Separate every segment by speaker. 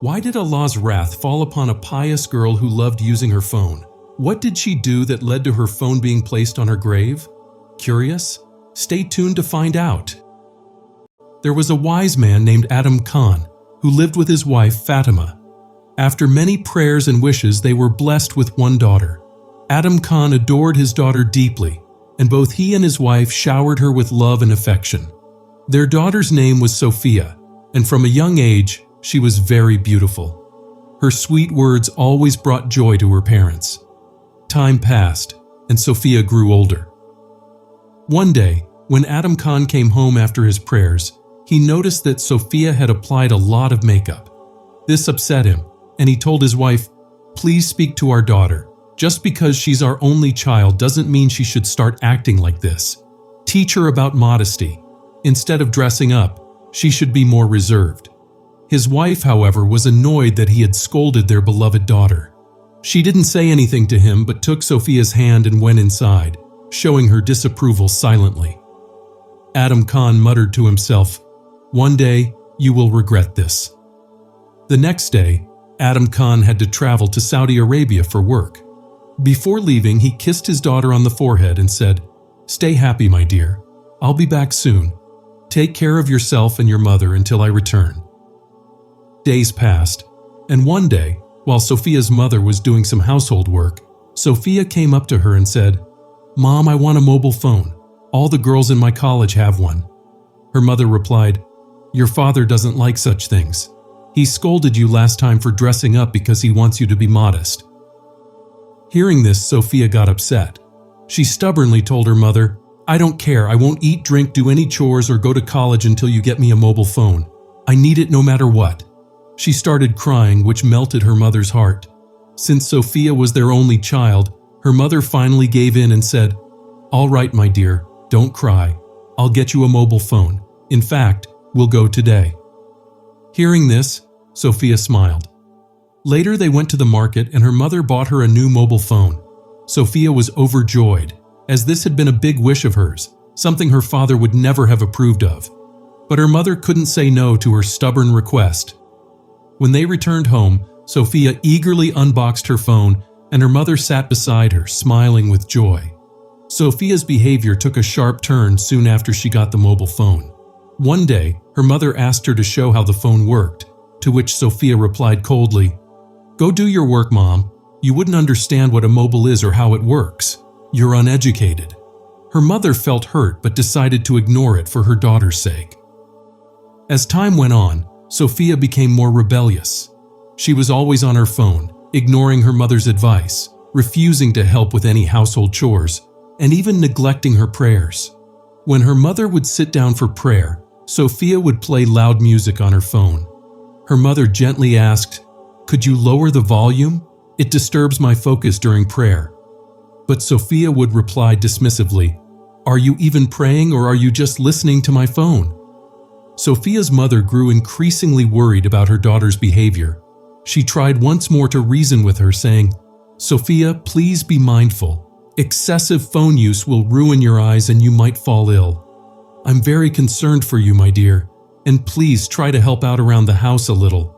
Speaker 1: Why did Allah's wrath fall upon a pious girl who loved using her phone? What did she do that led to her phone being placed on her grave? Curious? Stay tuned to find out. There was a wise man named Adam Khan who lived with his wife Fatima. After many prayers and wishes, they were blessed with one daughter. Adam Khan adored his daughter deeply, and both he and his wife showered her with love and affection. Their daughter's name was Sophia, and from a young age, she was very beautiful. Her sweet words always brought joy to her parents. Time passed, and Sophia grew older. One day, when Adam Khan came home after his prayers, he noticed that Sophia had applied a lot of makeup. This upset him, and he told his wife, "Please speak to our daughter. Just because she's our only child doesn't mean she should start acting like this. Teach her about modesty. Instead of dressing up, she should be more reserved." His wife, however, was annoyed that he had scolded their beloved daughter. She didn't say anything to him but took Sophia's hand and went inside, showing her disapproval silently. Adam Khan muttered to himself, "One day, you will regret this." The next day, Adam Khan had to travel to Saudi Arabia for work. Before leaving, he kissed his daughter on the forehead and said, "Stay happy, my dear. I'll be back soon. Take care of yourself and your mother until I return." Days passed, and one day, while Sophia's mother was doing some household work, Sophia came up to her and said, "Mom, I want a mobile phone. All the girls in my college have one." Her mother replied, "Your father doesn't like such things. He scolded you last time for dressing up because he wants you to be modest." Hearing this, Sophia got upset. She stubbornly told her mother, "I don't care. I won't eat, drink, do any chores, or go to college until you get me a mobile phone. I need it no matter what." She started crying, which melted her mother's heart. Since Sophia was their only child, her mother finally gave in and said, "All right, my dear, don't cry. I'll get you a mobile phone. In fact, we'll go today." Hearing this, Sophia smiled. Later, they went to the market and her mother bought her a new mobile phone. Sophia was overjoyed, as this had been a big wish of hers, something her father would never have approved of. But her mother couldn't say no to her stubborn request. When they returned home, Sophia eagerly unboxed her phone and her mother sat beside her, smiling with joy. Sophia's behavior took a sharp turn soon after she got the mobile phone. One day, her mother asked her to show how the phone worked, to which Sophia replied coldly, "Go do your work, Mom. You wouldn't understand what a mobile is or how it works. You're uneducated." Her mother felt hurt but decided to ignore it for her daughter's sake. As time went on, Sophia became more rebellious. She was always on her phone, ignoring her mother's advice, refusing to help with any household chores, and even neglecting her prayers. When her mother would sit down for prayer, Sophia would play loud music on her phone. Her mother gently asked, "Could you lower the volume? It disturbs my focus during prayer." But Sophia would reply dismissively, "Are you even praying or are you just listening to my phone?" Sophia's mother grew increasingly worried about her daughter's behavior. She tried once more to reason with her, saying, "Sophia, please be mindful. Excessive phone use will ruin your eyes and you might fall ill. I'm very concerned for you, my dear, and please try to help out around the house a little."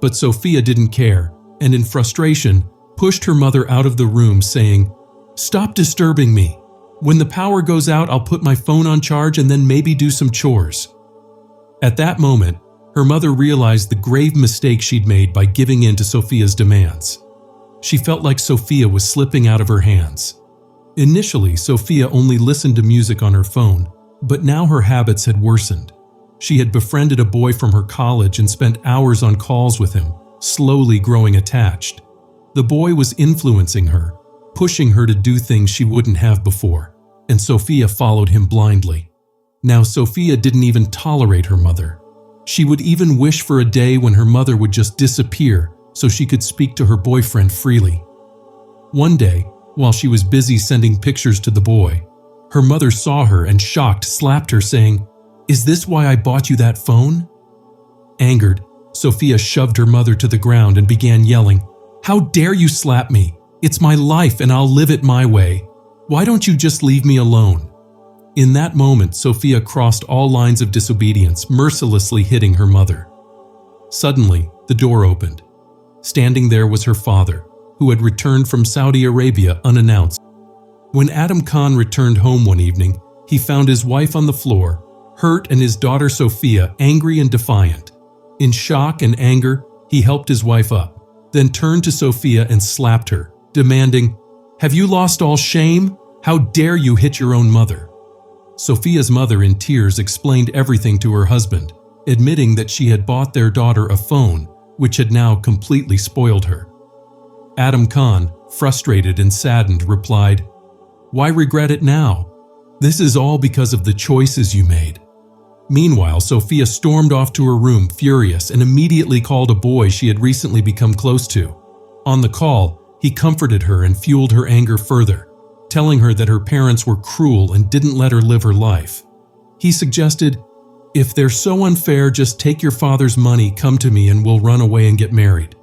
Speaker 1: But Sophia didn't care, and in frustration, pushed her mother out of the room, saying, "Stop disturbing me. When the power goes out, I'll put my phone on charge and then maybe do some chores." At that moment, her mother realized the grave mistake she'd made by giving in to Sophia's demands. She felt like Sophia was slipping out of her hands. Initially, Sophia only listened to music on her phone, but now her habits had worsened. She had befriended a boy from her college and spent hours on calls with him, slowly growing attached. The boy was influencing her, pushing her to do things she wouldn't have before, and Sophia followed him blindly. Now Sophia didn't even tolerate her mother. She would even wish for a day when her mother would just disappear so she could speak to her boyfriend freely. One day, while she was busy sending pictures to the boy, her mother saw her and shocked slapped her, saying, "Is this why I bought you that phone?" Angered, Sophia shoved her mother to the ground and began yelling, "How dare you slap me? It's my life and I'll live it my way. Why don't you just leave me alone?" In that moment, Sophia crossed all lines of disobedience, mercilessly hitting her mother. Suddenly, the door opened. Standing there was her father, who had returned from Saudi Arabia unannounced. When Adam Khan returned home one evening, he found his wife on the floor, hurt, and his daughter Sophia angry and defiant. In shock and anger, he helped his wife up, then turned to Sophia and slapped her, demanding, "Have you lost all shame? How dare you hit your own mother?" Sophia's mother, in tears, explained everything to her husband, admitting that she had bought their daughter a phone, which had now completely spoiled her. Adam Khan, frustrated and saddened, replied, "Why regret it now? This is all because of the choices you made." Meanwhile, Sophia stormed off to her room, furious, and immediately called a boy she had recently become close to. On the call, he comforted her and fueled her anger further, telling her that her parents were cruel and didn't let her live her life. He suggested, "If they're so unfair, just take your father's money, come to me, and we'll run away and get married."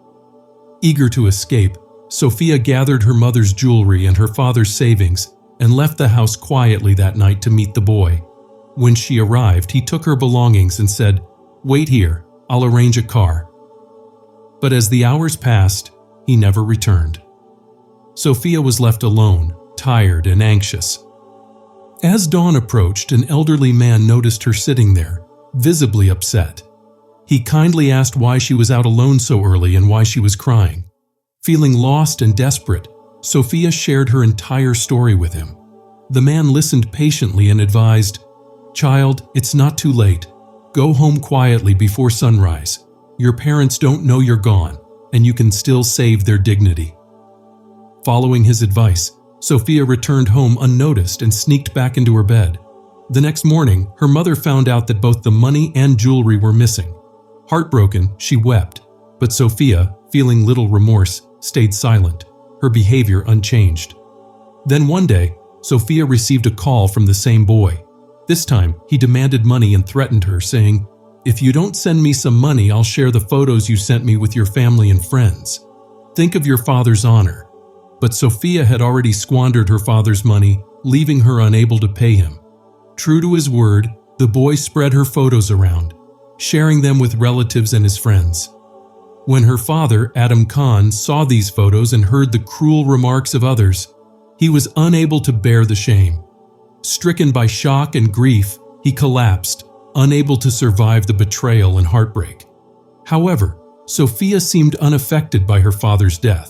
Speaker 1: Eager to escape, Sophia gathered her mother's jewelry and her father's savings and left the house quietly that night to meet the boy. When she arrived, he took her belongings and said, "Wait here, I'll arrange a car." But as the hours passed, he never returned. Sophia was left alone, tired and anxious. As dawn approached, an elderly man noticed her sitting there, visibly upset. He kindly asked why she was out alone so early and why she was crying. Feeling lost and desperate, Sophia shared her entire story with him. The man listened patiently and advised, "Child, it's not too late. Go home quietly before sunrise. Your parents don't know you're gone, and you can still save their dignity." Following his advice, Sophia returned home unnoticed and sneaked back into her bed. The next morning, her mother found out that both the money and jewelry were missing. Heartbroken, she wept, but Sophia, feeling little remorse, stayed silent, her behavior unchanged. Then one day, Sophia received a call from the same boy. This time, he demanded money and threatened her, saying, "If you don't send me some money, I'll share the photos you sent me with your family and friends. Think of your father's honor." But Sophia had already squandered her father's money, leaving her unable to pay him. True to his word, the boy spread her photos around, sharing them with relatives and his friends. When her father, Adam Khan, saw these photos and heard the cruel remarks of others, he was unable to bear the shame. Stricken by shock and grief, he collapsed, unable to survive the betrayal and heartbreak. However, Sophia seemed unaffected by her father's death.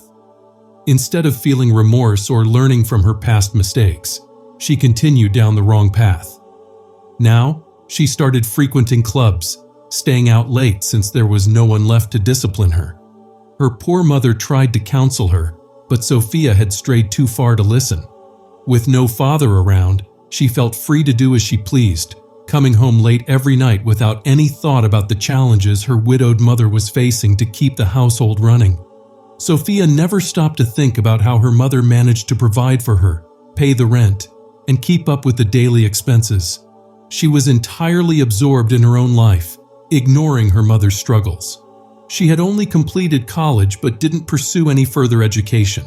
Speaker 1: Instead of feeling remorse or learning from her past mistakes, she continued down the wrong path. Now, she started frequenting clubs, staying out late since there was no one left to discipline her. Her poor mother tried to counsel her, but Sophia had strayed too far to listen. With no father around, she felt free to do as she pleased, coming home late every night without any thought about the challenges her widowed mother was facing to keep the household running. Sophia never stopped to think about how her mother managed to provide for her, pay the rent, and keep up with the daily expenses. She was entirely absorbed in her own life, ignoring her mother's struggles. She had only completed college but didn't pursue any further education.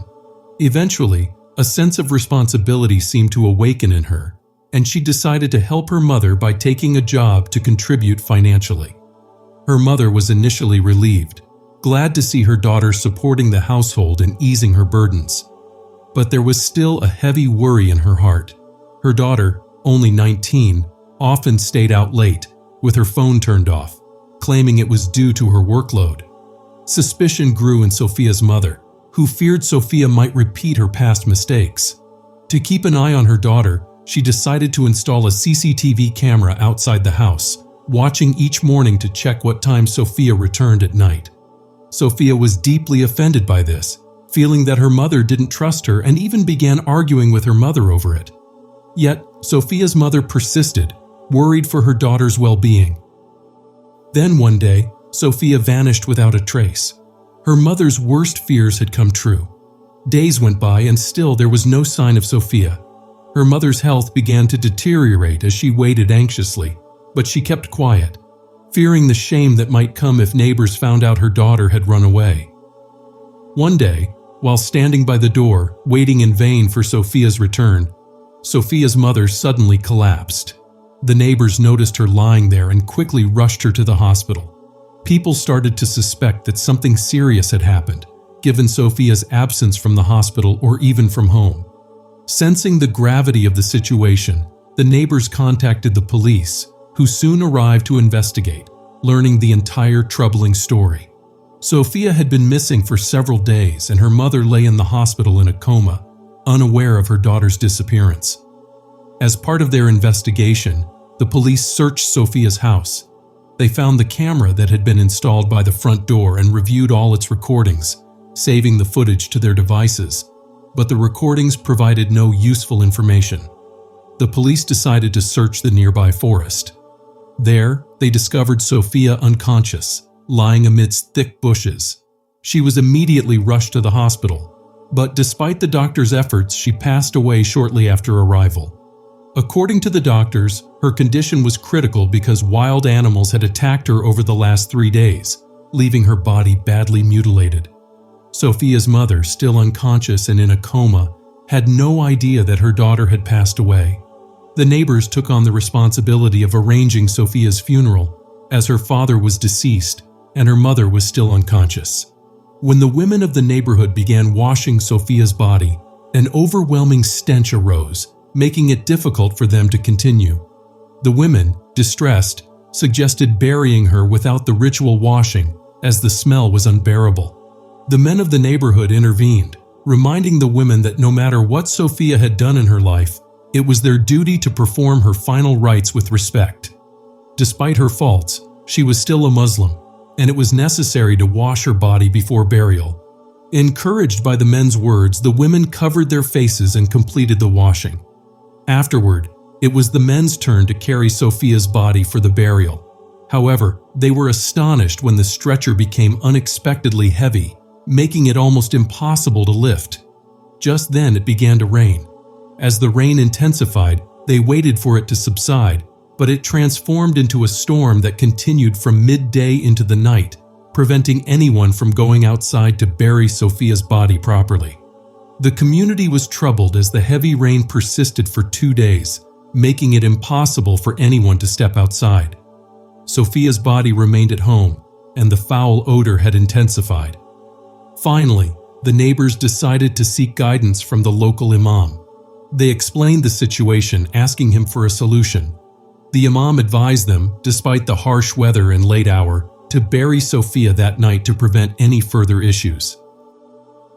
Speaker 1: Eventually, a sense of responsibility seemed to awaken in her, and she decided to help her mother by taking a job to contribute financially. Her mother was initially relieved, glad to see her daughter supporting the household and easing her burdens. But there was still a heavy worry in her heart. Her daughter, only 19, often stayed out late, with her phone turned off, claiming it was due to her workload. Suspicion grew in Sophia's mother, who feared Sophia might repeat her past mistakes. To keep an eye on her daughter, she decided to install a CCTV camera outside the house, watching each morning to check what time Sophia returned at night. Sophia was deeply offended by this, feeling that her mother didn't trust her and even began arguing with her mother over it. Yet, Sophia's mother persisted, worried for her daughter's well-being. Then one day, Sophia vanished without a trace. Her mother's worst fears had come true. Days went by and still there was no sign of Sophia. Her mother's health began to deteriorate as she waited anxiously, but she kept quiet, fearing the shame that might come if neighbors found out her daughter had run away. One day, while standing by the door, waiting in vain for Sophia's return, Sophia's mother suddenly collapsed. The neighbors noticed her lying there and quickly rushed her to the hospital. People started to suspect that something serious had happened, given Sophia's absence from the hospital or even from home. Sensing the gravity of the situation, the neighbors contacted the police, who soon arrived to investigate, learning the entire troubling story. Sophia had been missing for several days, and her mother lay in the hospital in a coma, unaware of her daughter's disappearance. As part of their investigation, the police searched Sophia's house. They found the camera that had been installed by the front door and reviewed all its recordings, saving the footage to their devices, but the recordings provided no useful information. The police decided to search the nearby forest. There, they discovered Sophia unconscious, lying amidst thick bushes. She was immediately rushed to the hospital, but despite the doctor's efforts, she passed away shortly after arrival. According to the doctors, her condition was critical because wild animals had attacked her over the last 3 days, leaving her body badly mutilated. Sophia's mother, still unconscious and in a coma, had no idea that her daughter had passed away. The neighbors took on the responsibility of arranging Sophia's funeral, as her father was deceased and her mother was still unconscious. When the women of the neighborhood began washing Sophia's body, an overwhelming stench arose, making it difficult for them to continue. The women, distressed, suggested burying her without the ritual washing, as the smell was unbearable. The men of the neighborhood intervened, reminding the women that no matter what Sophia had done in her life, it was their duty to perform her final rites with respect. Despite her faults, she was still a Muslim, and it was necessary to wash her body before burial. Encouraged by the men's words, the women covered their faces and completed the washing. Afterward, it was the men's turn to carry Sophia's body for the burial. However, they were astonished when the stretcher became unexpectedly heavy, making it almost impossible to lift. Just then it began to rain. As the rain intensified, they waited for it to subside, but it transformed into a storm that continued from midday into the night, preventing anyone from going outside to bury Sophia's body properly. The community was troubled as the heavy rain persisted for 2 days, making it impossible for anyone to step outside. Sophia's body remained at home, and the foul odor had intensified. Finally, the neighbors decided to seek guidance from the local imam. They explained the situation, asking him for a solution. The imam advised them, despite the harsh weather and late hour, to bury Sophia that night to prevent any further issues.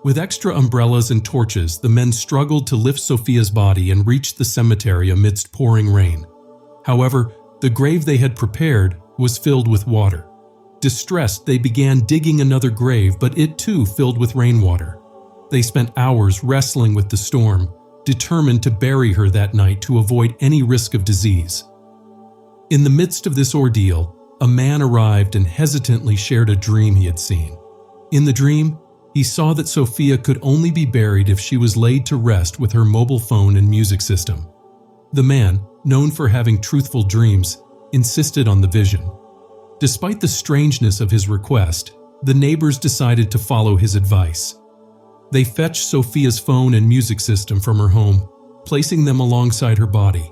Speaker 1: With extra umbrellas and torches, the men struggled to lift Sophia's body and reached the cemetery amidst pouring rain. However, the grave they had prepared was filled with water. Distressed, they began digging another grave, but it too filled with rainwater. They spent hours wrestling with the storm, determined to bury her that night to avoid any risk of disease. In the midst of this ordeal, a man arrived and hesitantly shared a dream he had seen. In the dream, he saw that Sophia could only be buried if she was laid to rest with her mobile phone and music system. The man, known for having truthful dreams, insisted on the vision. Despite the strangeness of his request, the neighbors decided to follow his advice. They fetched Sophia's phone and music system from her home, placing them alongside her body.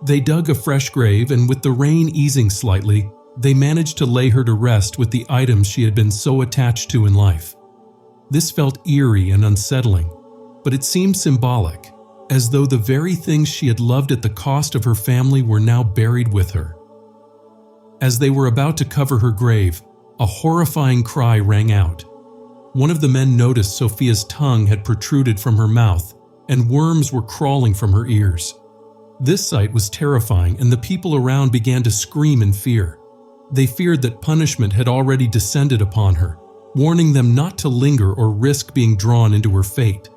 Speaker 1: They dug a fresh grave, and with the rain easing slightly, they managed to lay her to rest with the items she had been so attached to in life. This felt eerie and unsettling, but it seemed symbolic, as though the very things she had loved at the cost of her family were now buried with her. As they were about to cover her grave, a horrifying cry rang out. One of the men noticed Sophia's tongue had protruded from her mouth, and worms were crawling from her ears. This sight was terrifying, and the people around began to scream in fear. They feared that punishment had already descended upon her, warning them not to linger or risk being drawn into her fate.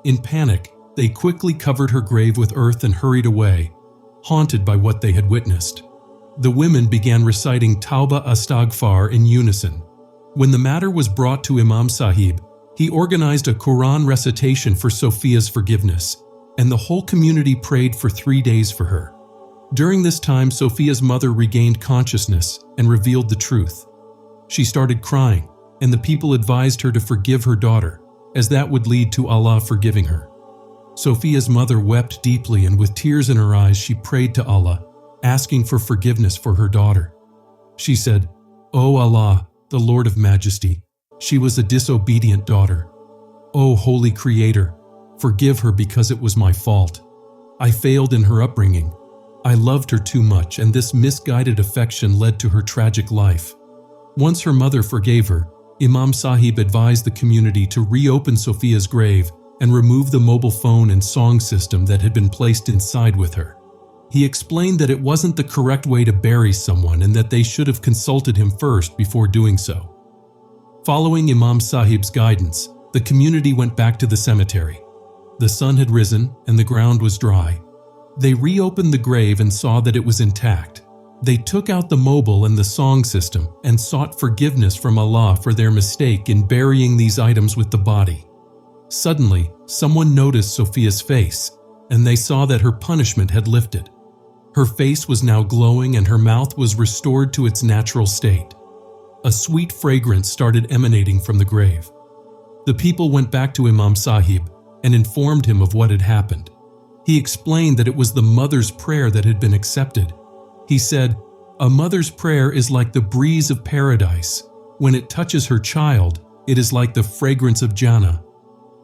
Speaker 1: In panic, they quickly covered her grave with earth and hurried away, haunted by what they had witnessed. The women began reciting Tawbah Astaghfar in unison. When the matter was brought to Imam Sahib, he organized a Quran recitation for Sophia's forgiveness, and the whole community prayed for 3 days for her. During this time, Sophia's mother regained consciousness and revealed the truth. She started crying, and the people advised her to forgive her daughter, as that would lead to Allah forgiving her. Sophia's mother wept deeply, and with tears in her eyes, she prayed to Allah, asking for forgiveness for her daughter. She said, O Allah, the Lord of Majesty, she was a disobedient daughter. O Holy Creator, forgive her because it was my fault. I failed in her upbringing. I loved her too much, and this misguided affection led to her tragic life. Once her mother forgave her, Imam Sahib advised the community to reopen Sophia's grave and remove the mobile phone and song system that had been placed inside with her. He explained that it wasn't the correct way to bury someone and that they should have consulted him first before doing so. Following Imam Sahib's guidance, the community went back to the cemetery. The sun had risen and the ground was dry. They reopened the grave and saw that it was intact. They took out the mobile and the song system and sought forgiveness from Allah for their mistake in burying these items with the body. Suddenly, someone noticed Sophia's face, and they saw that her punishment had lifted. Her face was now glowing and her mouth was restored to its natural state. A sweet fragrance started emanating from the grave. The people went back to Imam Sahib and informed him of what had happened. He explained that it was the mother's prayer that had been accepted. He said, "A mother's prayer is like the breeze of paradise. When it touches her child, it is like the fragrance of Jannah."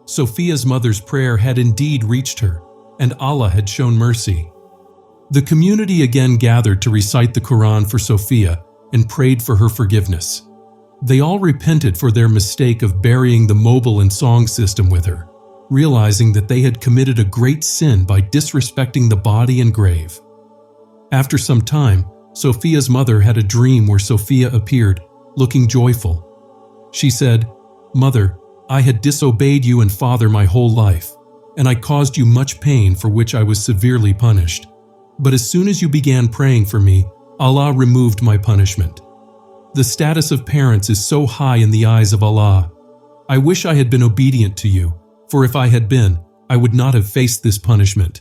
Speaker 1: Sophia's mother's prayer had indeed reached her, and Allah had shown mercy. The community again gathered to recite the Quran for Sophia and prayed for her forgiveness. They all repented for their mistake of burying the mobile and song system with her, realizing that they had committed a great sin by disrespecting the body and grave. After some time, Sophia's mother had a dream where Sophia appeared, looking joyful. She said, "Mother, I had disobeyed you and father my whole life, and I caused you much pain for which I was severely punished. But as soon as you began praying for me, Allah removed my punishment. The status of parents is so high in the eyes of Allah. I wish I had been obedient to you, for if I had been, I would not have faced this punishment.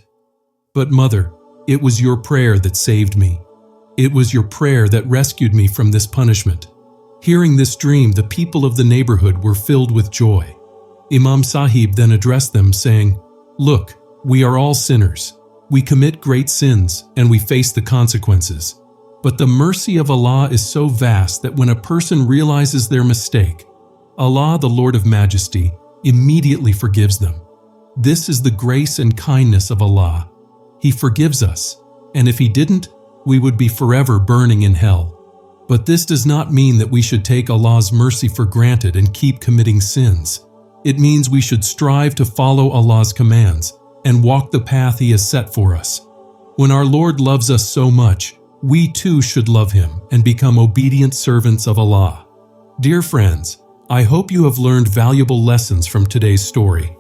Speaker 1: But mother, it was your prayer that saved me. It was your prayer that rescued me from this punishment." Hearing this dream, the people of the neighborhood were filled with joy. Imam Sahib then addressed them, saying, "Look, we are all sinners. We commit great sins and we face the consequences. But the mercy of Allah is so vast that when a person realizes their mistake, Allah, the Lord of Majesty, immediately forgives them. This is the grace and kindness of Allah. He forgives us, and if He didn't, we would be forever burning in hell. But this does not mean that we should take Allah's mercy for granted and keep committing sins. It means we should strive to follow Allah's commands and walk the path He has set for us. When our Lord loves us so much, we too should love Him and become obedient servants of Allah." Dear friends, I hope you have learned valuable lessons from today's story.